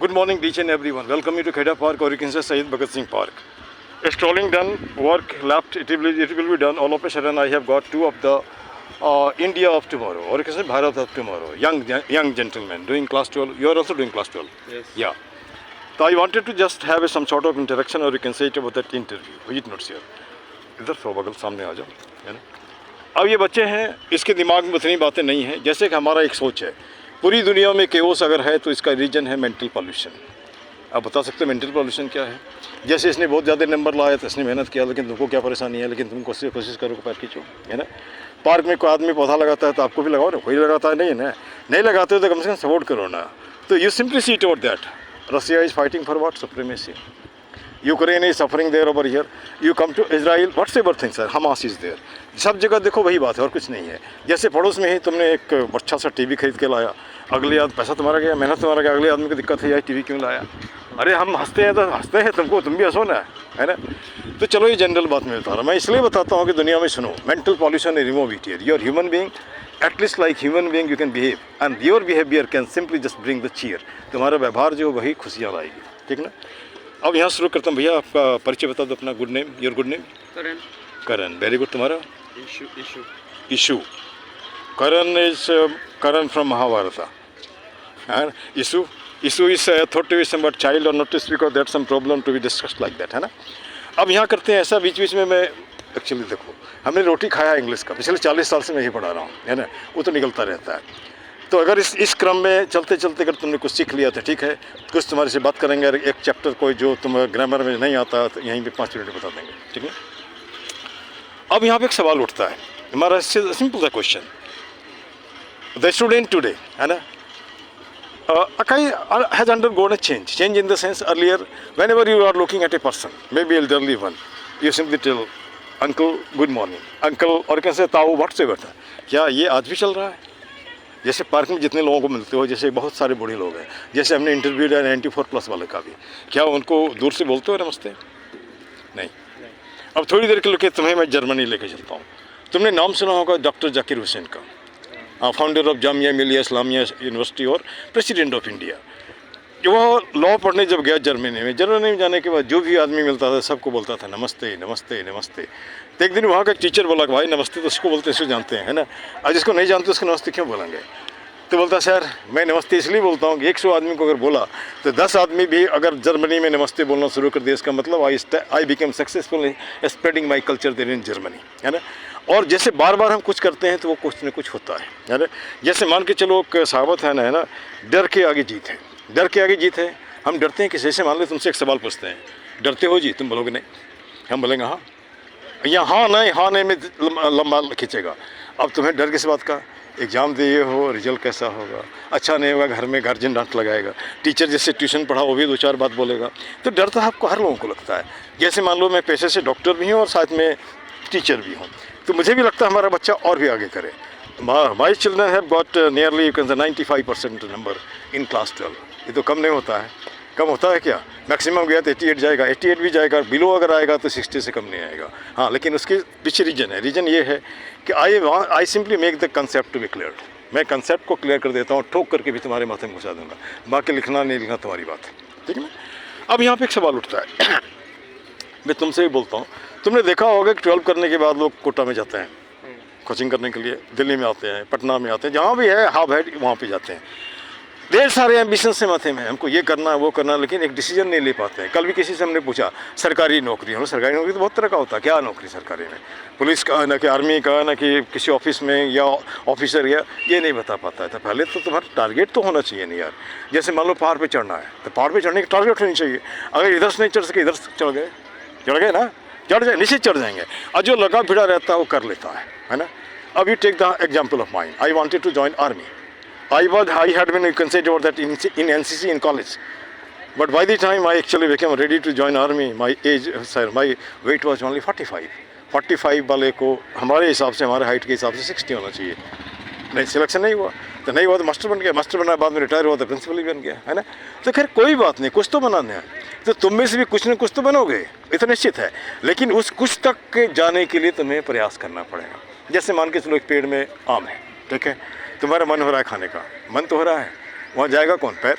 Good morning, each and everyone. Welcome you to Kheda Park, or you can say Syed Bhagat Singh Park. Strolling done, work left. It will be done. All of a sudden, I have got two of the India of tomorrow, or you can say Bharat of tomorrow. Young gentlemen doing class 12. You are also doing class 12. Yes. Yeah. So I wanted to just have some sort of interaction, or you can say it about that interview. Visit notes here. इधर सो बगल सामने आ जाओ, है ना। अब ये बच्चे हैं, इसके दिमाग में उतनी बातें नहीं हैं। जैसे कि हमारा एक सोच है, पूरी दुनिया में केओस अगर है तो इसका रीजन है मेंटल पॉल्यूशन। आप बता सकते हो मेंटल पॉल्यूशन क्या है? जैसे इसने बहुत ज़्यादा नंबर लाया तो इसने मेहनत किया, लेकिन तुमको क्या परेशानी है, लेकिन तुम कोशिश करो कि पैर खींचो, है ना। पार्क में कोई आदमी पौधा लगाता है तो आपको भी लगाओ ना, कोई लगाता है नहीं है ना, नहीं लगाते हो तो कम से कम सपोर्ट करो ना। तो you simply see it out that Russia is fighting for what? Supremacy. Ukraine is suffering there over here. You come to Israel, what's ever things sir, Hamas is there. सब जगह देखो वही बात है और कुछ नहीं है। जैसे पड़ोस में ही तुमने एक अच्छा सा टीवी खरीद के लाया, अगले आदमी पैसा तुम्हारा गया, मेहनत तुम्हारा गया, अगले आदमी को दिक्कत है यार टीवी क्यों लाया। अरे हम हंसते हैं तो हंसते हैं, तुमको तुम भी हंसो ना, है ना। तो चलो ये जनरल बात मैं बता रहा हूँ। मैं इसलिए बताता हूँ कि दुनिया में सुनो, मेंटल पॉल्यूशन है, remove it here. Your human being, at least like human being you can behave, and your behaviour can simply just bring the cheer. तुम्हारा व्यवहार जो वही खुशियाँ लाएगी, ठीक ना। अब यहाँ शुरू करता हूँ। भैया आपका परिचय बता दो अपना. Good name, your good name? Karan. Karan, very good. तुम्हारा? Issue. Karan is Karan from Mahabharata. And issue is thought to be somewhat child or not to speak of that, some problem to be discussed like that, है ना। अब यहाँ करते हैं ऐसा, बीच बीच में मैं एक्चुअली देखो, हमने रोटी खाया इंग्लिश का, पिछले 40 साल से मैं यही पढ़ा रहा हूँ, है ना। वो तो निकलता रहता है। तो अगर इस क्रम में चलते चलते अगर तुमने कुछ सीख लिया तो ठीक है, कुछ तुम्हारे से बात करेंगे। अगर एक चैप्टर कोई जो तुम ग्रामर में नहीं आता तो यहीं पे 5 मिनट बता देंगे, ठीक है। अब यहाँ पे एक सवाल उठता है हमारा, सिंपल सा question. The student today, has undergone a change. Change in the sense, earlier, whenever you are looking at a person, maybe elderly one, you simply tell, uncle, good morning. Uncle, और कैसे ताऊ, whatsoever था. क्या ये आज भी चल रहा है? जैसे पार्क में जितने लोगों को मिलते हो, जैसे बहुत सारे बूढ़े लोग हैं, जैसे हमने इंटरव्यू लिया 94+ वाले का भी, क्या उनको दूर से बोलते हो नमस्ते? नहीं. अब थोड़ी देर के लिए तुम्हें मैं जर्मनी लेके चलता हूँ. तुमने नाम सुना होगा डॉक्टर जाकिर हुसैन का, founder of Jamia Millia Islamia university और प्रेसिडेंट ऑफ इंडिया. वो लॉ पढ़ने जब गया जर्मनी में जाने के बाद जो भी आदमी मिलता था सबको बोलता था नमस्ते नमस्ते नमस्ते. तो एक दिन वहाँ का एक टीचर बोला कि भाई नमस्ते तो उसको बोलते हैं, इसको जानते हैं, है ना। और जिसको नहीं जानते उसको नमस्ते क्यों बोलेंगे? तो बोलता सर मैं नमस्ते इसलिए बोलता हूँ कि 100 आदमी को अगर बोला तो 10 आदमी भी अगर जर्मनी में नमस्ते बोलना शुरू कर दिया, इसका मतलब I became successful spreading my culture there in Germany, है ना। और जैसे बार बार हम कुछ करते हैं तो वो कुछ न कुछ होता है ना। जैसे मान के चलो एक कहावत है ना, है ना, डर के आगे जीत है. डर के आगे जीत है. हम डरते हैं किसी से. मान लो तुमसे एक सवाल पूछते हैं, डरते हो जी? तुम बोलोगे नहीं. हम बोलेंगे हाँ. या हाँ नहीं में लंबा खींचेगा. अब तुम्हें डर किस बात का? एग्ज़ाम दिए हो, रिजल्ट कैसा होगा, अच्छा नहीं होगा, घर में गार्जियन डांट लगाएगा, टीचर जैसे ट्यूशन पढ़ा वो भी 2-4 बात बोलेगा. तो डर तो आपको हर लोगों को लगता है. जैसे मान लो मैं पेशे से डॉक्टर भी हूँ और साथ में टीचर भी हूँ, तो मुझे भी लगता है हमारा बच्चा और भी आगे करे. My children have got nearly you can say 95% number in class 12. ये तो कम नहीं होता है. कम होता है क्या? मैक्सिमम गया तो 88 जाएगा, 88 भी जाएगा, बिलो अगर आएगा तो 60 से कम नहीं आएगा. हाँ, लेकिन उसके पीछे रीजन ये है कि I simply make the concept to be clear. मैं कंसेप्ट को क्लियर कर देता हूँ, ठोक करके भी तुम्हारे माथे में घुसा दूँगा. बाकी लिखना नहीं लिखना तुम्हारी बात है, ठीक है ना। अब यहाँ पर एक सवाल उठता है, मैं तुमसे भी बोलता हूँ. तुमने देखा होगा कि 12 करने के बाद लोग कोटा में जाते हैं कोचिंग करने के लिए, दिल्ली में आते हैं, पटना में आते हैं, जहाँ भी है हाफ हेड वहाँ पे जाते हैं. ढेर सारे एम्बिशन से माथे में, हमको ये करना है वो करना, लेकिन एक डिसीजन नहीं ले पाते हैं. कल भी किसी से हमने पूछा सरकारी नौकरी, हम सरकारी नौकरी तो बहुत तरह का होता है. क्या नौकरी सरकारी में? पुलिस का, ना कि आर्मी का, ना कि किसी ऑफिस में या ऑफिसर, या ये नहीं बता पाता है. तो पहले तो तुम्हारा टारगेट तो होना चाहिए नहीं यार. जैसे मान लो पहाड़ पर चढ़ना है तो पहाड़ पर चढ़ने का टारगेट होनी चाहिए. अगर इधर से नहीं चढ़ सके इधर से चढ़ गए ना, चढ़ जाए, निश्चित चढ़ जाएंगे. और जो लगा भिड़ा रहता है वो कर लेता है ना. अब you take the example of mine. I wanted to join army. I had been considered about that in NCC in college, but by the time I actually became ready to join army, my weight was only 45. 45 वाले को हमारे हिसाब से, हमारे height के हिसाब से 60 होना चाहिए. नहीं, सिलेक्शन नहीं हुआ तो मास्टर बन गया. मास्टर बना, बाद में रिटायर हुआ तो प्रिंसिपल ही बन गया, है ना. तो खैर कोई बात नहीं, कुछ तो बनाना है. तो तुम में से भी कुछ न कुछ तो बनोगे, इतना निश्चित है. लेकिन उस कुछ तक के जाने के लिए तुम्हें प्रयास करना पड़ेगा. जैसे मान के चलो एक पेड़ में आम है, ठीक है, तुम्हारा मन हो रहा है खाने का, मन तो हो रहा है, वहाँ जाएगा कौन? पैर.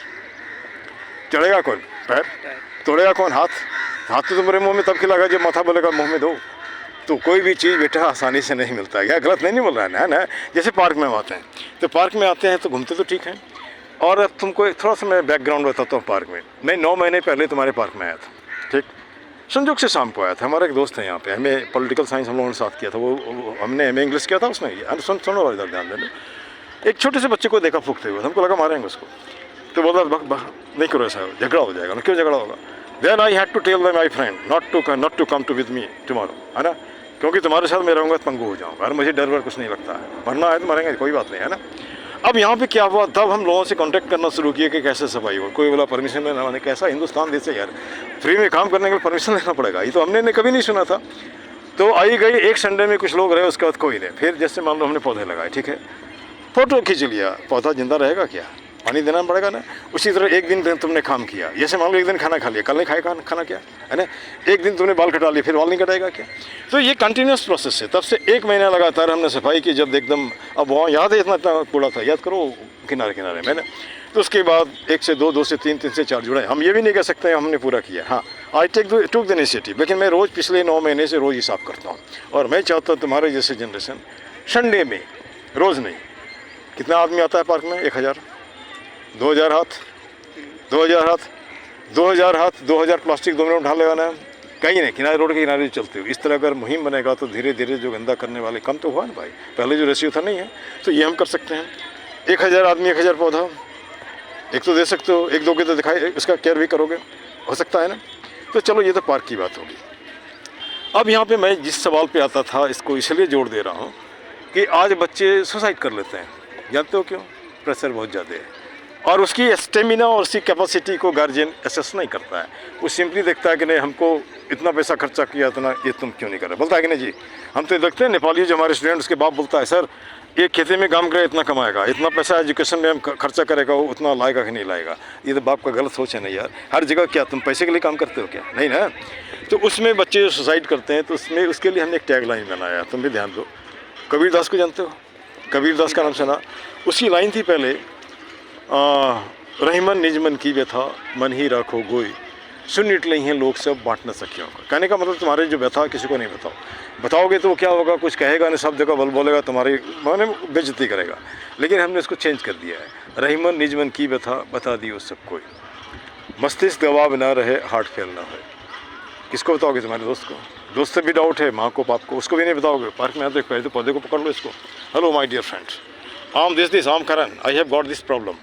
चढ़ेगा कौन? पैर। तोड़ेगा कौन? हाथ। हाथ तो तुम्हारे मुंह में तब खिलाएगा जब माथा बोलेगा मुंह में दो। तो कोई भी चीज़ बेटा आसानी से नहीं मिलता है। क्या गलत नहीं बोल रहा है ना? जैसे पार्क में हम आते हैं, तो पार्क में आते हैं तो घूमते तो ठीक है। और अब तुमको एक थोड़ा सा मैं बैकग्राउंड बताता हूँ पार्क में। मैं 9 महीने पहले तुम्हारे पार्क में आया था, ठीक? संजोग से शाम को आया था। हमारा एक दोस्त है यहाँ पे, हमें पॉलिटिकल साइंस हम लोगों ने साथ किया था। वो हमने एम इंग्लिश किया था उसने। सुनो इधर ध्यान देना। एक छोटे से बच्चे को देखा फूकते हुए, हमको लगा मारेंगे उसको। तो बोला नहीं करो ऐसा, झगड़ा हो जाएगा। क्यों झगड़ा होगा? Then I had to tell my friend not to come to with me tomorrow, है ना? क्योंकि तुम्हारे साथ मैं रहूँगा तो पंगु हो जाऊँगा। और मुझे डर वर कुछ नहीं लगता है, मरना है तो मरेंगे, कोई बात नहीं है ना। अब यहाँ पे क्या हुआ, तब हम लोगों से कांटेक्ट करना शुरू किए कि कैसे सफाई हो। कोई बोला परमिशन लेना, मैंने कैसा हिंदुस्तान देश है यार, फ्री में काम करने के लिए परमिशन लेना पड़ेगा? ये तो हमने कभी नहीं सुना था। तो आई गई, एक संडे में कुछ लोग रहे, उसके बाद कोई नहीं। फिर जैसे मान लो हमने पौधे लगाए, ठीक है, फ़ोटो खींच लिया, पौधा जिंदा रहेगा क्या? पानी देना पड़ेगा ना। उसी तरह एक दिन तुमने काम किया, जैसे मान लो एक दिन खाना खा लिया, कल नहीं खाएगा खाना क्या है ना? एक दिन तुमने बाल कटा लिए, फिर बाल नहीं कटाएगा क्या? तो ये कंटिन्यूस प्रोसेस है। तब से 1 महीना लगातार हमने सफाई की। जब एकदम, अब वहाँ याद है इतना कूड़ा था, याद करो किनारे किनारे में ना। तो उसके बाद 1 से 2, 2 से 3, 3 से 4 जुड़े। हम ये भी नहीं कह सकते हमने पूरा किया। हाँ, आई टूक द इनिशिएटिव, लेकिन मैं रोज़ पिछले 9 महीने से रोज़ ही साफ करता हूँ। और मैं चाहता हूँ तुम्हारे जैसे जनरेशन संडे में, रोज़ नहीं। कितना आदमी आता है पार्क में? 1000, 2000 हाथ, 2000 हाथ, 2000 हाथ, 2000 प्लास्टिक 2 मिनट उठा लगाना है। कहीं नहीं, किनारे, रोड के किनारे चलते हो। इस तरह अगर मुहिम बनेगा तो धीरे धीरे जो गंदा करने वाले कम तो हुआ ना भाई। पहले जो रेशियो था नहीं है, तो ये हम कर सकते हैं। 1000 आदमी 1000 पौधा, एक तो दे सकते हो, 1-2 के तो दिखाई, इसका केयर भी करोगे, हो सकता है ना। तो चलो ये तो पार्क की बात होगी। अब यहाँ पे मैं जिस सवाल पे आता था, इसको इसलिए जोड़ दे रहा हूँ कि आज बच्चे सुसाइड कर लेते हैं। जानते हो क्यों? प्रेशर बहुत ज़्यादा है। और उसकी स्टेमिना और उसकी कैपेसिटी को गार्जियन असेस नहीं करता है। वो सिंपली देखता है कि नहीं, हमको इतना पैसा खर्चा किया, इतना, ये तुम क्यों नहीं कर रहे? बोलता है कि नहीं जी। हम तो देखते हैं नेपाली जो हमारे स्टूडेंट, उसके बाप बोलता है सर ये खेती में काम करे इतना कमाएगा, इतना पैसा एजुकेशन में हम खर्चा करेगा, वो उतना लाएगा कि नहीं लाएगा। ये तो बाप का गलत सोच है ना यार। हर जगह क्या तुम पैसे के लिए काम करते हो क्या? नहीं ना। तो उसमें बच्चे जो सुसाइड करते हैं, तो उसमें उसके लिए हमने एक टैग लाइन बनाया, तुम भी ध्यान दो। कबीरदास को जानते हो? कबीरदास का नाम सुना? उसकी लाइन थी पहले, रहीमन निज मन की व्यथा मन ही राखो गोई, सुन इट नहीं है लोग सब बांट न सकियों का। कहने का मतलब तुम्हारी जो व्यथा किसी को नहीं बताओ, बताओगे तो क्या होगा? कुछ कहेगा नहीं, सब जगह बल बोलेगा, तुम्हारी माने बेइज्जती करेगा। लेकिन हमने उसको चेंज कर दिया है, रहीमन निज मन की व्यथा बता दी उस सब कोई, मस्तिष्क दबाव ना रहे हार्ट फेल ना हो। किसको बताओगे? तुम्हारे दोस्त को। दोस्त से भी डाउट है, माँ को, बाप को, उसको भी नहीं बताओगे। पार्क में आते पहले तो पौधे को पकड़ लो इसको, hello my dear friends, I'm this, I'm Karan, I have got this problem.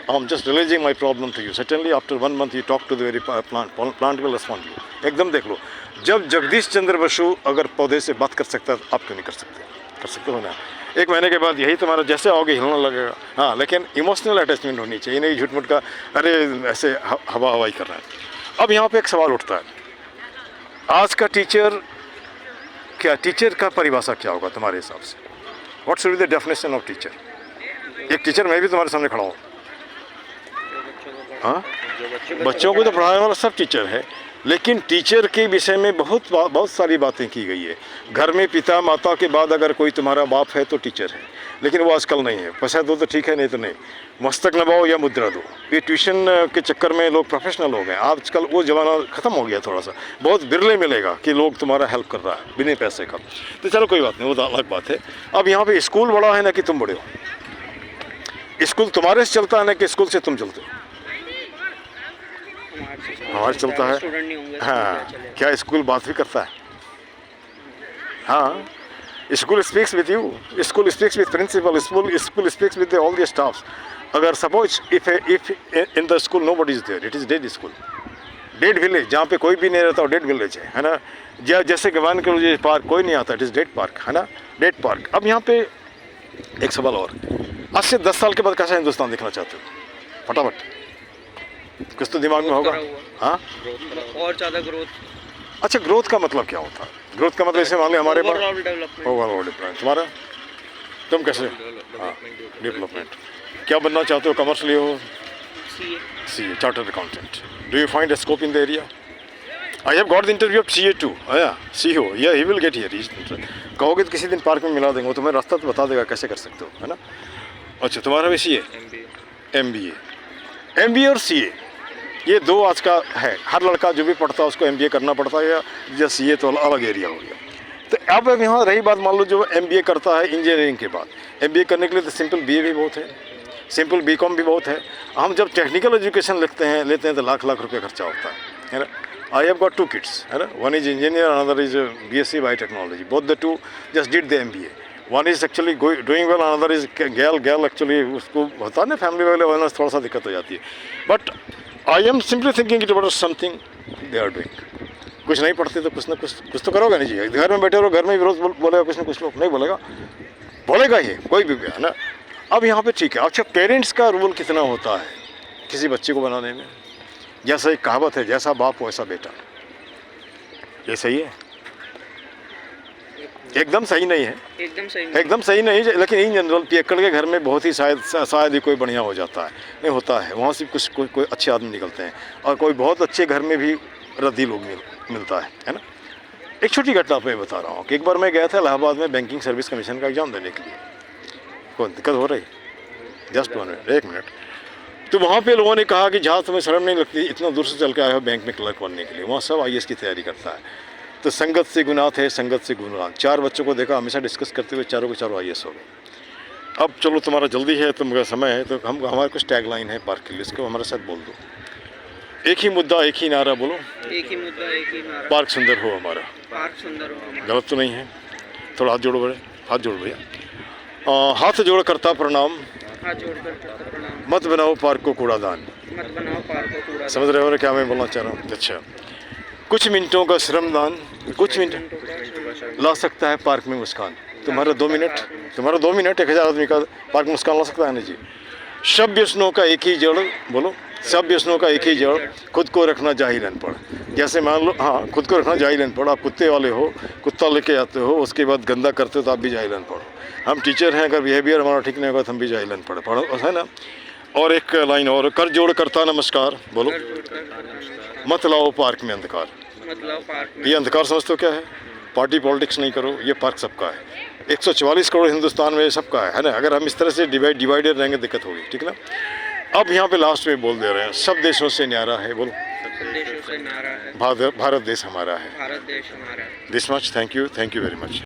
I'm just releasing my problem to you. Certainly after 1 month you talk to the very plant will respond to you. एकदम देख लो, जब जगदीश चंद्र बसु अगर पौधे से बात कर सकता है, आप क्यों नहीं कर सकते? कर सकते हो ना। 1 महीने के बाद यही तुम्हारा जैसे आओगे हिलने लगेगा। हाँ, लेकिन इमोशनल अटैचमेंट होनी चाहिए, नहीं झूठ-मूठ का अरे ऐसे हवा हवाई कर रहा है। अब यहाँ पे एक सवाल उठता है, आज का टीचर क्या, टीचर का परिभाषा क्या होगा तुम्हारे हिसाब से? What should be the definition of teacher? एक टीचर मैं भी तुम्हारे सामने खड़ा हूँ। हाँ, बच्चों को तो पढ़ाने वाला सब टीचर है, लेकिन टीचर के विषय में बहुत सारी बातें की गई है। घर में पिता माता के बाद अगर कोई तुम्हारा बाप है तो टीचर है, लेकिन वो आजकल नहीं है। पैसा दो तो ठीक है, नहीं तो नहीं। मस्तक नवाओ या मुद्रा दो। ये ट्यूशन के चक्कर में लोग प्रोफेशनल हो गए। आजकल वो ज़माना ख़त्म हो गया थोड़ा सा। बहुत बिरले मिलेगा कि लोग तुम्हारा हेल्प कर रहा है बिना पैसे का। तो चलो कोई बात नहीं, वो तो अलग बात है। अब यहाँ पे स्कूल बड़ा है ना कि तुम बड़े हो? स्कूल तुम्हारे से चलता है ना कि स्कूल से तुम चलते हो? हमारे चलता है। हाँ, क्या स्कूल बात भी करता है? हाँ, school speaks with you, school speaks with principal, school speaks with all the staffs. अगर suppose if in the school nobody is there, it is dead school, dead village, जहाँ पे कोई भी नहीं रहता, डेड विलेज है ना। जैसे गवान के लिए पार्क कोई नहीं आता, इट इज़ डेड पार्क, है ना, डेड पार्क। अब यहाँ पे एक सवाल और, आज से 10 साल के बाद कैसा हिंदुस्तान देखना चाहते हो? फटाफट कुछ तो दिमाग में होगा। हाँ, और ज़्यादा ग्रोथ। अच्छा, ग्रोथ का मतलब क्या होता है? ग्रोथ का मतलब इसे मान लिया हमारे पास ओवरऑल डेवलपमेंट। Overall development. तुम्हारा, तुम कैसे? हाँ, डेवलपमेंट। क्या बनना चाहते हो? कॉमर्स लिए हो? CA, chartered accountant. Do you find a scope in the area? I have got the interview of CA too। या CEO, या ही विल गेट हियर। कहोगे तो किसी दिन पार्क में मिला देंगे, वो तुम्हें रास्ता तो बता देगा कैसे कर सकते हो, है ना। अच्छा, तुम्हारा भी CA, MBA और CA, ये दो आज का है। हर लड़का जो भी पढ़ता है उसको MBA करना पड़ता है, या जैसे ये तो अलग एरिया हो गया। तो अब यहाँ रही बात, मान लो जो MBA करता है इंजीनियरिंग के बाद, MBA करने के लिए तो सिंपल BA भी बहुत है, सिंपल BCom भी बहुत है। हम जब टेक्निकल एजुकेशन लेते हैं तो लाख लाख रुपये खर्चा होता है ना। आई हैव गॉट 2 किड्स, है ना, one is engineer, another is BSc biotechnology, both the two just did the MBA। One is actually doing well, another is girl actually, उसको होता है ना फैमिली वाले थोड़ा सा दिक्कत हो जाती है। But I am simply thinking it about something they are doing. कुछ नहीं पढ़ते तो कुछ ना कुछ तो करोगे नहीं जी। घर में बैठे रहो, घर में भी रोज बोलेगा कुछ ना कुछ, लोग नहीं बोलेगा ये कोई भी है ना। अब यहाँ पे ठीक है। अच्छा, पेरेंट्स का रोल कितना होता है किसी बच्चे को बनाने में? जैसा एक कहावत है, जैसा बाप वैसा बेटा। ये सही है? एकदम सही नहीं है, एकदम सही नहीं है, लेकिन इन जनरल पियक्कड़ के घर में बहुत ही शायद ही कोई बढ़िया हो जाता है, नहीं होता है। वहाँ से कुछ कोई अच्छे आदमी निकलते हैं, और कोई बहुत अच्छे घर में भी रद्दी लोग मिलता है ना। एक छोटी घटना पे बता रहा हूँ कि एक बार मैं गया था इलाहाबाद में बैंकिंग सर्विस कमीशन का एग्ज़ाम देने के लिए। कोई दिक्कत हो रही? Just 1 minute, 1 minute. तो वहाँ पे लोगों ने कहा कि जहाँ तुम्हें शर्म नहीं लगती, इतना दूर से चल के आए हो बैंक में क्लर्क बनने के लिए। वहाँ सब IAS की तैयारी करता है। तो संगत से गुनाह थे, संगत से गुनाह। 4 बच्चों को देखा, हमेशा डिस्कस करते हुए चारों के चारों IAS हो गए। अब चलो तुम्हारा जल्दी है, तुम्हारा समय है, तो हमारे कुछ टैगलाइन है पार्क के लिए, इसको हमारे साथ बोल दो। एक ही मुद्दा एक ही नारा, बोलो। एक ही मुद्दा एक ही नारा, पार्क सुंदर हो हमारा। पार्क सुंदर हो हमारा। गलत तो नहीं है? थोड़ा हाथ जोड़ो बड़े, हाथ जोड़ भैया। हाथ जोड़ करता प्रणाम, हाथ जोड़कर करता प्रणाम। मत बनाओ पार्क को कूड़ादान। मत बनाओ पार्क को कूड़ादान। समझ रहे हो ना क्या मैं बोलना चाह रहा हूँ? अच्छा, कुछ मिनटों का श्रमदान कुछ मिनट ला सकता है पार्क में मुस्कान। तुम्हारा 2 मिनट, 1000 आदमी का पार्क में मुस्कान ला सकता है ना जी। सब व्यसनों का एक ही जड़, बोलो। सब व्यसनों का एक ही जड़, खुद को रखना जाहिल अनपढ़। जैसे मान लो, हाँ, खुद को रखना जाहिल अनपढ़। आप कुत्ते वाले हो, कुत्ता लेके आते हो, उसके बाद गंदा करते हो तो आप भी जाहिल अनपढ़ हो। हम टीचर हैं, अगर बिहेवियर हमारा ठीक नहीं होगा तो हम भी जाहिल अनपढ़ पढ़ो, है ना। और एक लाइन और, कर जोड़ करता नमस्कार, बोलो। मत लाओ पार्क में अंधकार। ये अंधकार समझते हो क्या है? पार्टी पॉलिटिक्स नहीं करो, ये पार्क सबका है। 144 करोड़ हिंदुस्तान में सबका है ना। अगर हम इस तरह से डिवाइडेड रहेंगे दिक्कत होगी, ठीक ना। अब यहाँ पे लास्ट में बोल दे रहे हैं, सब देशों से न्यारा है, बोलो। सब देशों से न्यारा है भारत देश हमारा है। भारत देश हमारा है। This much, thank you very much.